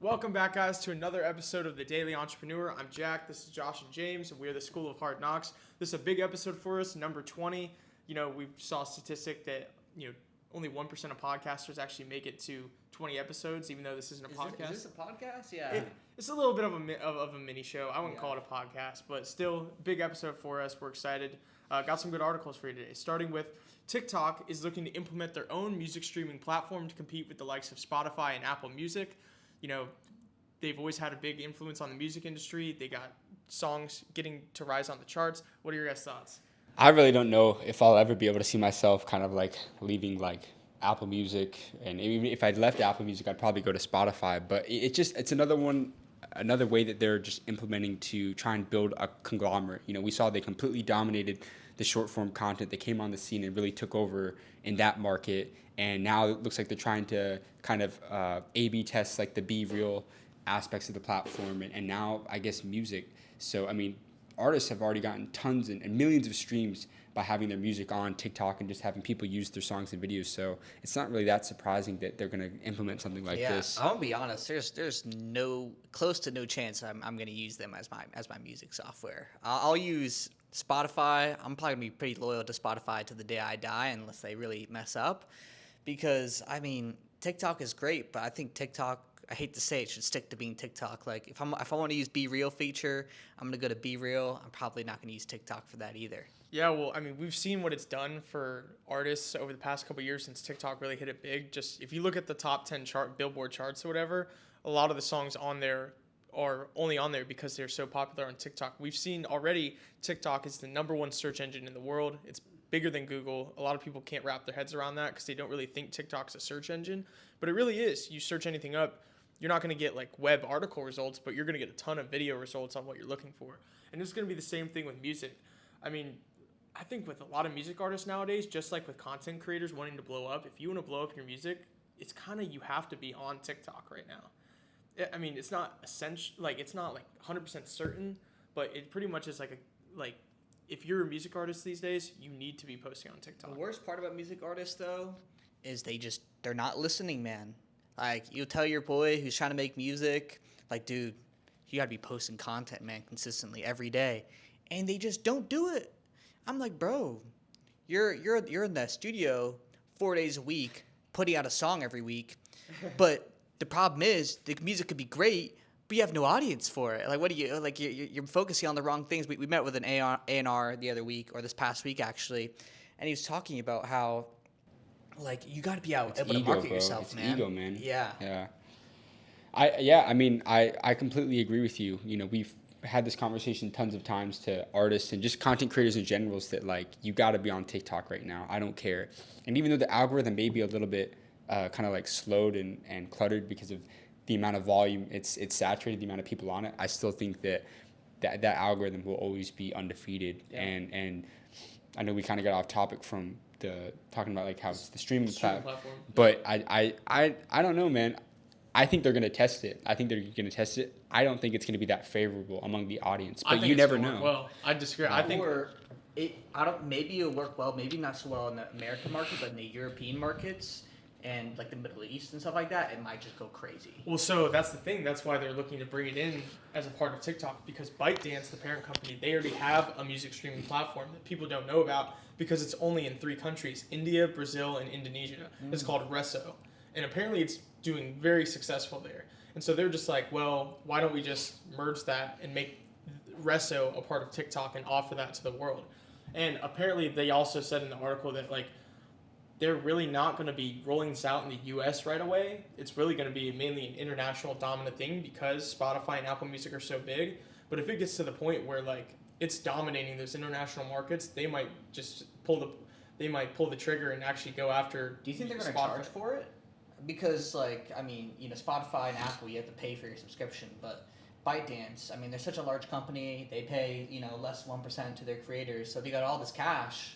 Welcome back, guys, to another episode of The Daily Entrepreneur. I'm Jack. This is Josh and James, and we're the School of Hard Knocks. This is a big episode for us, number 20. We saw a statistic that, only 1% of podcasters actually make it to 20 episodes, even though this isn't a podcast. Is this a podcast? Yeah. It's a little bit of a mini show. I wouldn't call it a podcast, but still, big episode for us. We're excited. Got some good articles for you today, starting with TikTok is looking to implement their own music streaming platform to compete with the likes of Spotify and Apple Music. They've always had a big influence on the music industry. They got songs getting to rise on the charts. What are your guys' thoughts? I really don't know if I'll ever be able to see myself kind of like leaving like Apple Music, and even if I'd left Apple Music, I'd probably go to Spotify. But it's another way that they're just implementing to try and build a conglomerate. We saw they completely dominated the short form content. They came on the scene and really took over in that market. And now it looks like they're trying to kind of A/B test like the Be Real aspects of the platform, and now I guess music. So artists have already gotten tons and millions of streams by having their music on TikTok and just having people use their songs and videos. So it's not really that surprising that they're going to implement something like this. I'll be honest. There's close to no chance I'm going to use them as my music software. I'll use Spotify. I'm probably going to be pretty loyal to Spotify to the day I die, unless they really mess up. Because TikTok is great, but I think TikTok, I hate to say it, should stick to being TikTok. Like if I want to use Be Real feature, I'm gonna go to Be Real. I'm probably not gonna use TikTok for that either. Yeah, well, we've seen what it's done for artists over the past couple of years since TikTok really hit it big. Just if you look at the top 10 Billboard charts or whatever, a lot of the songs on there are only on there because they're so popular on TikTok. We've seen already TikTok is the number one search engine in the world. It's bigger than Google. A lot of people can't wrap their heads around that because they don't really think TikTok's a search engine, but it really is. You search anything up, you're not going to get like web article results, but you're going to get a ton of video results on what you're looking for. And it's going to be the same thing with music. I think with a lot of music artists nowadays, just like with content creators wanting to blow up, if you want to blow up your music, it's kind of, you have to be on TikTok right now. It's not essential, like it's not like 100% certain, but it pretty much is like if you're a music artist these days, you need to be posting on TikTok. The worst part about music artists, though, is they're not listening, man. Like, you'll tell your boy who's trying to make music, like, dude, you gotta be posting content, man, consistently every day. And they just don't do it. I'm like, bro, you're in the studio 4 days a week, putting out a song every week. But the problem is, the music could be great, but you have no audience for it. Like, what do you, like, you're focusing on the wrong things. We met with an A&R the other week, or this past week, actually, and he was talking about how, like, you got to be able to market yourself, it's man. Ego, man. Yeah. I completely agree with you. We've had this conversation tons of times to artists and just content creators in general, is that, like, you got to be on TikTok right now. I don't care. And even though the algorithm may be a little bit kind of, like, slowed and cluttered because of the amount of volume, it's saturated, the amount of people on it, I still think that algorithm will always be undefeated. Yeah. And I know we kind of got off topic from talking about like how it's the streaming platform. But I don't know, man. I think they're going to test it. I don't think it's going to be that favorable among the audience, but you never know. Well, I disagree. I think maybe it'll work well, maybe not so well in the American market, but in the European markets and like the Middle East and stuff like that, it might just go crazy. Well, so that's the thing. That's why they're looking to bring it in as a part of TikTok, because ByteDance, the parent company, they already have a music streaming platform that people don't know about because it's only in 3 countries, India, Brazil, and Indonesia. It's called Resso. And apparently it's doing very successful there. And so they're just like, well, why don't we just merge that and make Resso a part of TikTok and offer that to the world? And apparently they also said in the article that, like, they're really not going to be rolling this out in the U.S. right away. It's really going to be mainly an international dominant thing because Spotify and Apple Music are so big. But if it gets to the point where, like, it's dominating those international markets, they might just pull the trigger and actually go after. Do you think they're going to charge for it? Because, like, Spotify and Apple, you have to pay for your subscription, but ByteDance, they're such a large company. They pay, less than 1% to their creators. So if you got all this cash,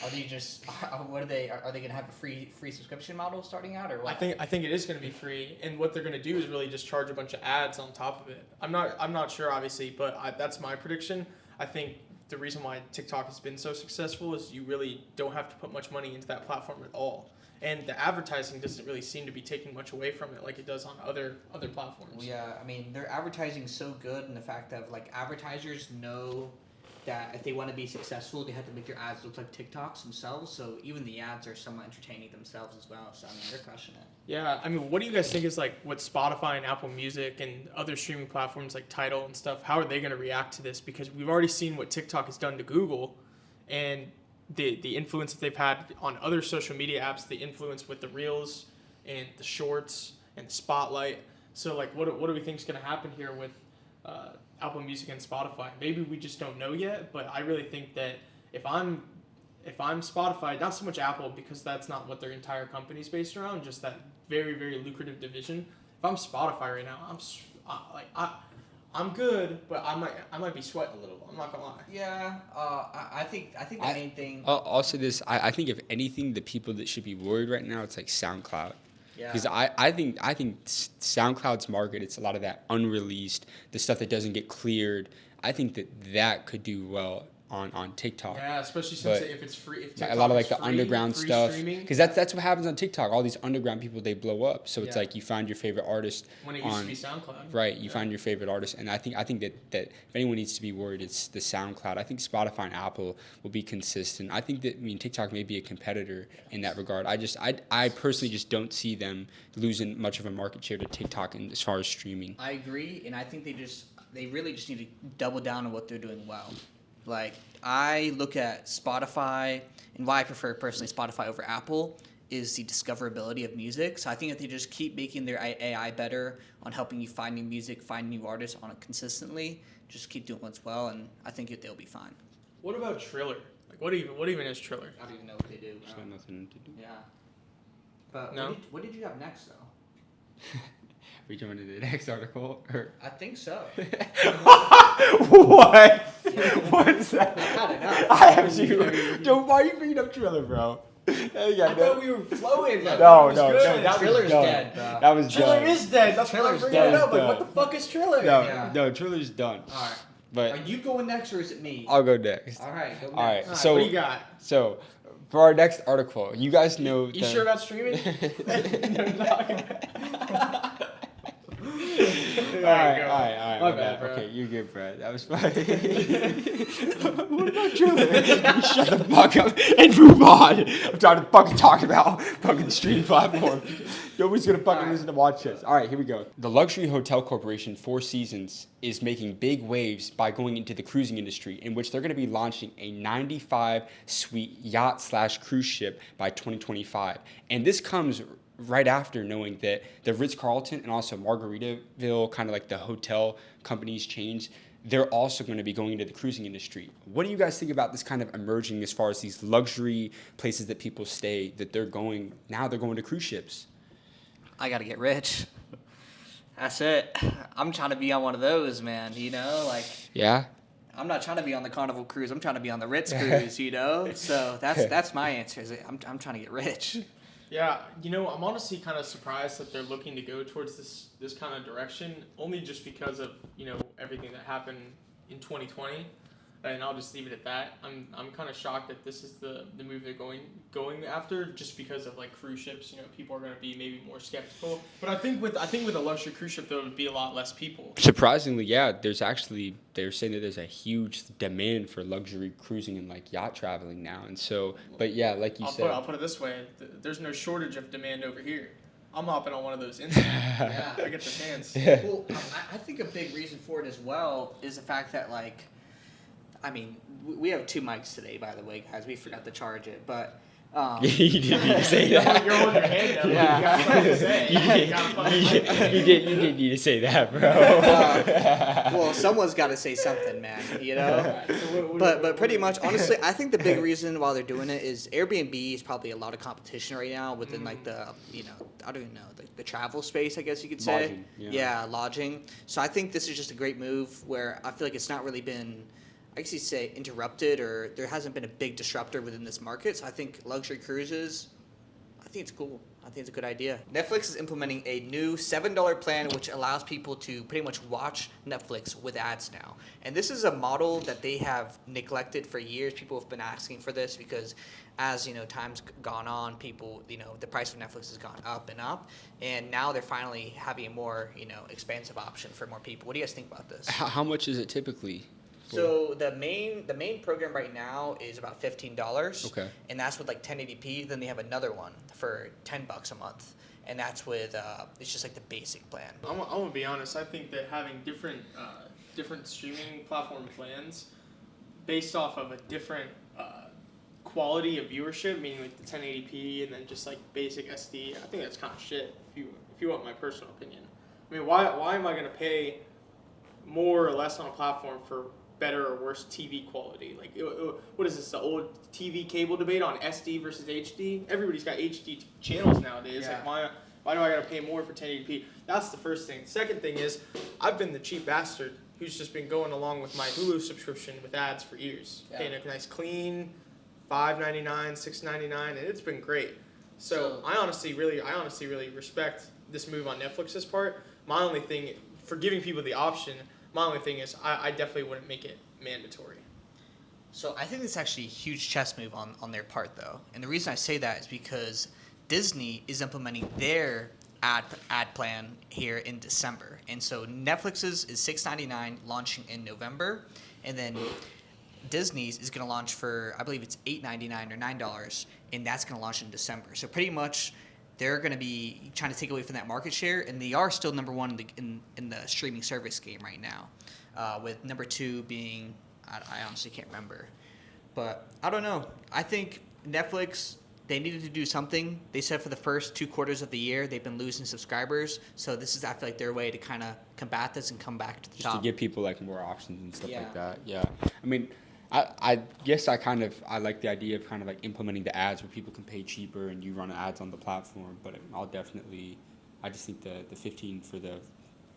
are they going to have a free subscription model starting out, or what? I think it is going to be free, and what they're going to do is really just charge a bunch of ads on top of it. I'm not sure, obviously, but that's my prediction. I think the reason why TikTok has been so successful is you really don't have to put much money into that platform at all. and the advertising doesn't really seem to be taking much away from it like it does on other platforms. Well, yeah, I mean, their advertising is so good in the fact that, like, advertisers know that if they want to be successful, they have to make their ads look like TikToks themselves. So even the ads are somewhat entertaining themselves as well. So, I mean, they're crushing it. Yeah, I mean, what do you guys think is like what Spotify and Apple Music and other streaming platforms like Tidal and stuff, how are they going to react to this? Because we've already seen what TikTok has done to Google and the influence that they've had on other social media apps, the influence with the Reels and the Shorts and Spotlight. So, like, what do we think is going to happen here with Apple Music and Spotify? Maybe we just don't know yet, but I really think that if I'm Spotify, not so much Apple because that's not what their entire company's based around, just that very, very lucrative division. If I'm Spotify right now, I'm good, but I might be sweating a little. I'm not gonna lie. Yeah, I think the main thing. I'll say this. I think if anything, the people that should be worried right now, it's like SoundCloud. Yeah. Because I think SoundCloud's market, it's a lot of that unreleased, the stuff that doesn't get cleared. I think that could do well on TikTok. Yeah, especially since But if it's free. If a lot of like TikTok is the free, underground free stuff, streaming, because that's what happens on TikTok. All these underground people, they blow up. So it's Yeah. like you find your favorite artist when it used on to be SoundCloud. right. You Yeah. find your favorite artist, and I think that if anyone needs to be worried, it's the SoundCloud. I think Spotify and Apple will be consistent. I think that TikTok may be a competitor in that regard. I personally just don't see them losing much of a market share to TikTok as far as streaming. I agree, and I think they really just need to double down on what they're doing well. Like, I look at Spotify, and why I prefer personally Spotify over Apple is the discoverability of music. So I think if they just keep making their AI better on helping you find new music, find new artists on it consistently, just keep doing what's well, and I think they'll be fine. What about Triller? Like, what even is Triller? I don't even know what they do. It's got nothing to do. Yeah. But No? what did you have next, though? We jump into the next article, or I think so. what? What's that? I don't know. I have you. Don't. Why are you bringing up Triller, bro? I thought we were flowing. No, That Triller's done. dead, bro. That was Triller done. is dead. That's why I'm Triller's bringing it dead. up. Like, Done. what the fuck is Triller? No, Yeah. no, Triller's done. All right. But Are you going next, or is it me? I'll go next. All right, go next. All right. All right, So what do you got? So, for our next article, you guys know. You sure about streaming? All right. My bad, bro. Okay, you're good, Brad. That was funny. What about Triller? Shut the fuck up and move on. I'm trying to fucking talk about fucking streaming platform. Nobody's gonna fucking listen to watch this. All right, here we go. The luxury hotel corporation Four Seasons is making big waves by going into the cruising industry, in which they're gonna be launching a 95-suite yacht/cruise ship by 2025, and this comes right after knowing that the Ritz-Carlton and also Margaritaville, kind of like the hotel companies chains, they're also going to be going into the cruising industry. What do you guys think about this kind of emerging as far as these luxury places that people stay, that they're going to cruise ships? I gotta get rich. That's it. I'm trying to be on one of those, man. You know, like, Yeah? I'm not trying to be on the Carnival cruise. I'm trying to be on the Ritz cruise. You know, so that's my answer. Is I'm trying to get rich. Yeah, I'm honestly kind of surprised that they're looking to go towards this kind of direction, only just because of everything that happened in 2020, and I'll just leave it at that. I'm kind of shocked that this is the move they're going after, just because of like cruise ships. People are going to be maybe more skeptical, but I think with a luxury cruise ship there would be a lot less people. Surprisingly, yeah, they're saying that there's a huge demand for luxury cruising and like yacht traveling now. And so, but yeah, like you said. I'll put it this way, there's no shortage of demand over here. I'm hopping on one of those instantly. Yeah, I get the chance. Yeah. Well, I think a big reason for it as well is the fact that, like, I mean, we have 2 mics today, by the way, guys. We forgot to charge it, but. You didn't need to say that. You're holding your hand up. Yeah. You got something to say. You didn't need to say that, bro. Well, someone's got to say something, man. You know. But pretty much, honestly, I think the big reason why they're doing it is Airbnb is probably a lot of competition right now within like the I don't even know the travel space, I guess you could say. Lodging, yeah. Lodging. So I think this is just a great move where I feel like it's not really been, I guess you'd say, interrupted, or there hasn't been a big disruptor within this market. So I think luxury cruises, I think it's cool. I think it's a good idea. Netflix is implementing a new $7 plan, which allows people to pretty much watch Netflix with ads now. And this is a model that they have neglected for years. People have been asking for this because as, time's gone on, people, the price of Netflix has gone up and up. And now they're finally having a more, expansive option for more people. What do you guys think about this? How much is it typically? So the main program right now is about $15. Okay. And that's with like 1080p. Then they have another one for $10 a month, and that's with it's just like the basic plan. I'm gonna be honest. I think that having different streaming platform plans based off of a different quality of viewership, meaning like the 1080p and then just like basic SD, I think that's kind of shit. If you want my personal opinion, I mean, why am I gonna pay more or less on a platform for better or worse TV quality? Like, what is this, the old TV cable debate on SD versus HD? Everybody's got HD channels nowadays. Yeah. Like, why do I gotta pay more for 1080p? That's the first thing. Second thing is, I've been the cheap bastard who's just been going along with my Hulu subscription with ads for years. Yeah. Paying a nice clean $5.99, $6.99, and it's been great. So I honestly really respect this move on Netflix's part. My only thing, for giving people the option, my only thing is I definitely wouldn't make it mandatory. So I think it's actually a huge chess move on their part, though. And the reason I say that is because Disney is implementing their ad plan here in December. And so Netflix's is $6.99 launching in November. And then Disney's is going to launch for, I believe it's $8.99 or $9. And that's going to launch in December. So pretty much they're going to be trying to take away from that market share, and they are still number one in the streaming service game right now, with number two being, I honestly can't remember. But I don't know. I think Netflix, they needed to do something. They said for the first 2 quarters of the year, they've been losing subscribers. So this is, I feel like, their way to kind of combat this and come back to the Just top. to give people like more options and stuff Yeah. like that. Yeah. I mean, I guess I like the idea of kind of like implementing the ads where people can pay cheaper and you run ads on the platform. But I just think the 15 for the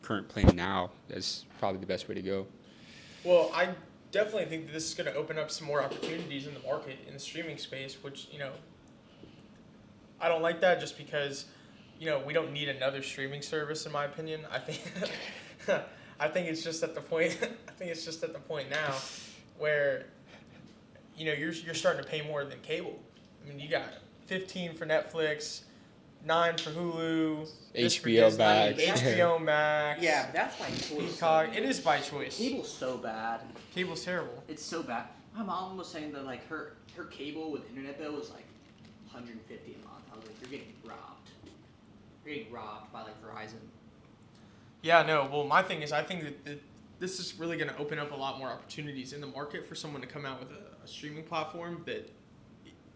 current plan now is probably the best way to go. Well, I definitely think that this is going to open up some more opportunities in the market in the streaming space, which, I don't like that just because, we don't need another streaming service, in my opinion. I think it's just at the point now where you're starting to pay more than cable. I mean, you got 15 for Netflix, 9 for Hulu, this for HBO Disney, Max. HBO Max. Yeah, but that's by choice. Peacock. It is by choice. Cable's so bad. Cable's terrible. It's so bad. My mom was saying that like her cable with internet bill was like $150 a month. I was like, you're getting robbed. You're getting robbed by like Verizon. Yeah, no. Well, my thing is, I think that this is really going to open up a lot more opportunities in the market for someone to come out with a streaming platform that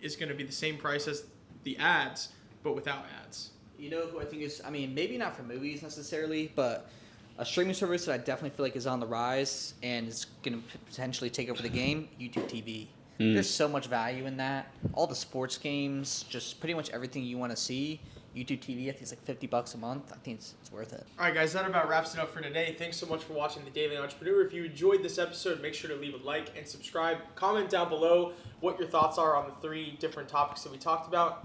is going to be the same price as the ads, but without ads. You know who I think is, I mean, maybe not for movies necessarily, but a streaming service that I definitely feel like is on the rise and is going to potentially take over the game, YouTube TV. There's so much value in that. All the sports games, just pretty much everything you want to see. YouTube TV, I think it's like $50 a month. I think it's worth it. All right, guys, that about wraps it up for today. Thanks so much for watching The Daily Entrepreneur. If you enjoyed this episode, make sure to leave a like and subscribe. Comment down below what your thoughts are on the 3 different topics that we talked about.